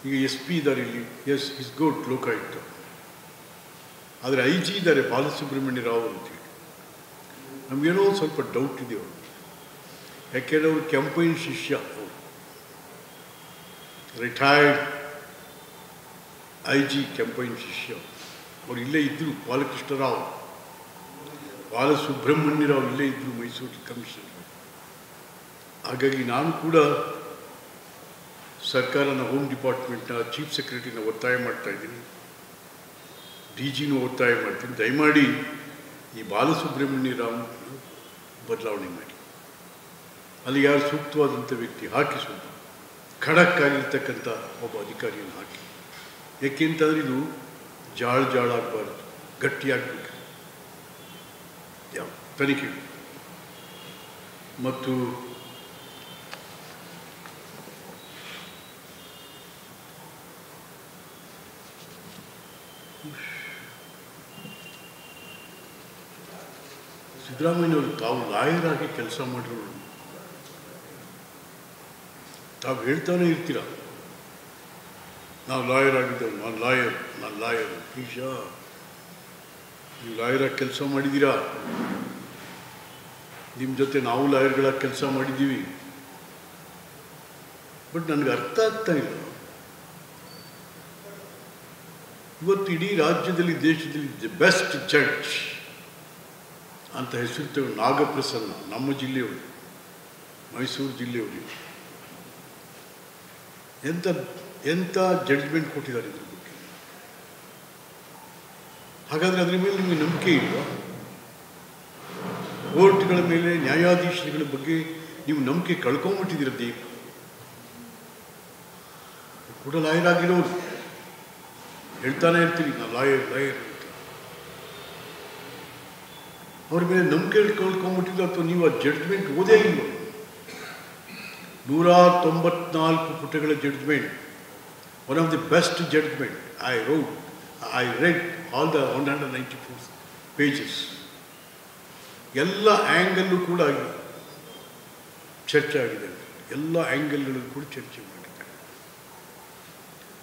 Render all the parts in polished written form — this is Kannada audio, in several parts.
ಈಗ SP ಇದ್ದಾರೆ ಇಲ್ಲಿ, ಎಸ್ ಇಸ್ ಗುಡ್ ಲೋಕಾಯುಕ್ತ. ಆದರೆ IG ಇದ್ದಾರೆ ಬಾಲಸುಬ್ರಹ್ಮಣ್ಯ ರಾವ್ ಅಂತೇಳಿ. ನಮಗೇನೋ ಸ್ವಲ್ಪ ಡೌಟ್ ಇದೆ ಅವರು, ಯಾಕೆಂದರೆ ಅವರು ಕೆಂಪೈನ ಶಿಷ್ಯ, ಅವರು ರಿಟೈರ್ಡ್ IG ಕೆಂಪೈನ ಶಿಷ್ಯ. ಅವರು ಇಲ್ಲೇ ಇದ್ದರು, ಬಾಲಕೃಷ್ಣರಾವ್ ಬಾಲಸುಬ್ರಹ್ಮಣ್ಯ ರಾವ್ ಇಲ್ಲೇ ಇದ್ದರು ಮೈಸೂರು ಕಮಿಷನರ್. ಹಾಗಾಗಿ ನಾನು ಕೂಡ ಸರ್ಕಾರನ ಹೋಮ್ ಡಿಪಾರ್ಟ್ಮೆಂಟ್ನ ಚೀಫ್ ಸೆಕ್ರೆಟರಿನ ಒತ್ತಾಯ ಮಾಡ್ತಾ ಇದ್ದೀನಿ, DGನೂ ಒತ್ತಾಯ ಮಾಡ್ತೀನಿ, ದಯಮಾಡಿ ಈ ಬಾಲಸುಬ್ರಹ್ಮಣ್ಯ ರಾವ್ ಬದಲಾವಣೆ ಮಾಡಿ, ಅಲ್ಲಿ ಯಾರು ಸೂಕ್ತವಾದಂಥ ವ್ಯಕ್ತಿ ಹಾಕಿ, ಸ್ವಲ್ಪ ಖಡಕ್ ಆಗಿರ್ತಕ್ಕಂಥ ಒಬ್ಬ ಅಧಿಕಾರಿಯನ್ನು ಹಾಕಿ. ಏಕೆಂತಂದರೆ ಇದು ಜಾಳಾಗಬಾರ್ದು, ಗಟ್ಟಿಯಾಗಬೇಕು ಯಾವ ತನಿಖೆ. ಮತ್ತು ಸಿದ್ದರಾಮಯ್ಯನವರು ತಾವು ಲಾಯರ್ ಆಗಿ ಕೆಲಸ ಮಾಡಿರೋರು, ತಾವು ಹೇಳ್ತಾನೆ ಇರ್ತೀರ, ನಾವು ಲಾಯರ್ ಆಗಿದ್ದೇವೆ, ನಾನು ಲಾಯರ್. ಈಶಾ, ನೀವು ಲಾಯರಾಗಿ ಕೆಲಸ ಮಾಡಿದ್ದೀರಾ, ನಿಮ್ಮ ಜೊತೆ ನಾವು ಲಾಯರ್ಗಳಾಗಿ ಕೆಲಸ ಮಾಡಿದ್ದೀವಿ. ಬಟ್ ನನಗೆ ಅರ್ಥ ಆಗ್ತಾ ಇಲ್ಲ, ಇವತ್ತು ಇಡೀ ರಾಜ್ಯದಲ್ಲಿ, ದೇಶದಲ್ಲಿ ದಿ ಬೆಸ್ಟ್ ಜಡ್ಜ್ ಅಂತ ಹೆಸರು ನಾಗಪ್ರಸನ್ನ, ನಮ್ಮ ಜಿಲ್ಲೆಯವರು, ಮೈಸೂರು ಜಿಲ್ಲೆಯವರು, ಎಂಥ ಜಡ್ಜ್ಮೆಂಟ್ ಕೊಟ್ಟಿದ್ದಾರೆ ಇದ್ರ ಬಗ್ಗೆ. ಹಾಗಾದರೆ ಅದರ ಮೇಲೆ ನಿಮಗೆ ನಂಬಿಕೆ ಇಲ್ವಾ? ಕೋರ್ಟ್ಗಳ ಮೇಲೆ, ನ್ಯಾಯಾಧೀಶರುಗಳ ಬಗ್ಗೆ ನೀವು ನಂಬಿಕೆ ಕಳ್ಕೊಂಬಿಟ್ಟಿದ್ದೀರ. ದೀಪ್ ಕೂಡ ಲಾಯರ್ ಆಗಿರೋರು ಹೇಳ್ತಾನೆ ಇರ್ತೀರಿ, ನಾನು ಲಾಯರ್ ಅಂತ. ಅವ್ರ ಮೇಲೆ ನಂಬಿಕೆ ಕಳ್ಕೊಂಬಿಟ್ಟಿದ್ರು, ಅಥವಾ ನೀವು ಆ ಜಡ್ಜ್ಮೆಂಟ್ ಓದೇ ಇಲ್ವ? 194 ಪುಟಗಳ judgment, one of the best judgment. I read all the 194 pages. ಎಲ್ಲ ಆ್ಯಂಗಲ್ಲೂ ಕೂಡ ಚರ್ಚೆ ಆಗಿದೆ, ಎಲ್ಲ ಆ್ಯಂಗಲ್ಗಳಲ್ಲೂ ಕೂಡ ಚರ್ಚೆ ಮಾಡಿದ್ದಾರೆ.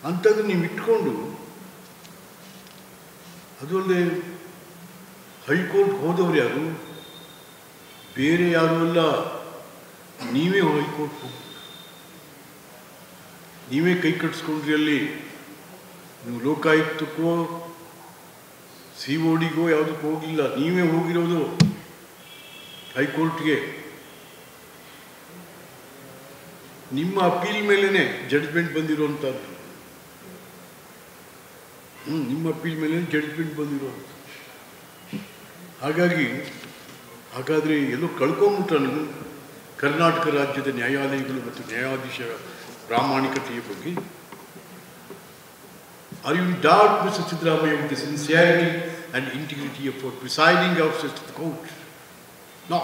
ಅಂಥದ್ದು ನೀವು ಇಟ್ಕೊಂಡು, ಅದು ಅಲ್ಲದೆ ಹೈಕೋರ್ಟ್ ಹೋದವ್ರು ಯಾರು? ಬೇರೆ ಯಾರೂ ಅಲ್ಲ, ನೀವೇ ಹೈಕೋರ್ಟ್ ಹೋಗಿ ನೀವೇ ಕೈ ಕಟ್ಟಿಸ್ಕೊಂಡ್ರಿ. ಅಲ್ಲಿ ನೀವು ಲೋಕಾಯುಕ್ತಕ್ಕೋ CODಗೋ ಯಾವುದಕ್ಕೂ ಹೋಗಿಲ್ಲ, ನೀವೇ ಹೋಗಿರೋದು ಹೈಕೋರ್ಟ್ಗೆ. ನಿಮ್ಮ ಅಪೀಲ್ ಮೇಲೇ ಜಡ್ಜ್ಮೆಂಟ್ ಬಂದಿರುವಂಥದ್ದು, ನಿಮ್ಮ ಅಪೀಲ್ ಮೇಲೆ ಜಡ್ಜ್ಮೆಂಟ್ ಬಂದಿರೋದು. ಹಾಗಾದರೆ ಎಲ್ಲೋ ಕಳ್ಕೊಂಬಿಟ್ಟ ನೀವು ಕರ್ನಾಟಕ ರಾಜ್ಯದ ನ್ಯಾಯಾಲಯಗಳು ಮತ್ತು ನ್ಯಾಯಾಧೀಶರ ಪ್ರಾಮಾಣಿಕತೆಯ ಬಗ್ಗೆ. Are you in doubt, Mr. Siddaramaiah, with the sincerity and integrity of our presiding officers of the court? No.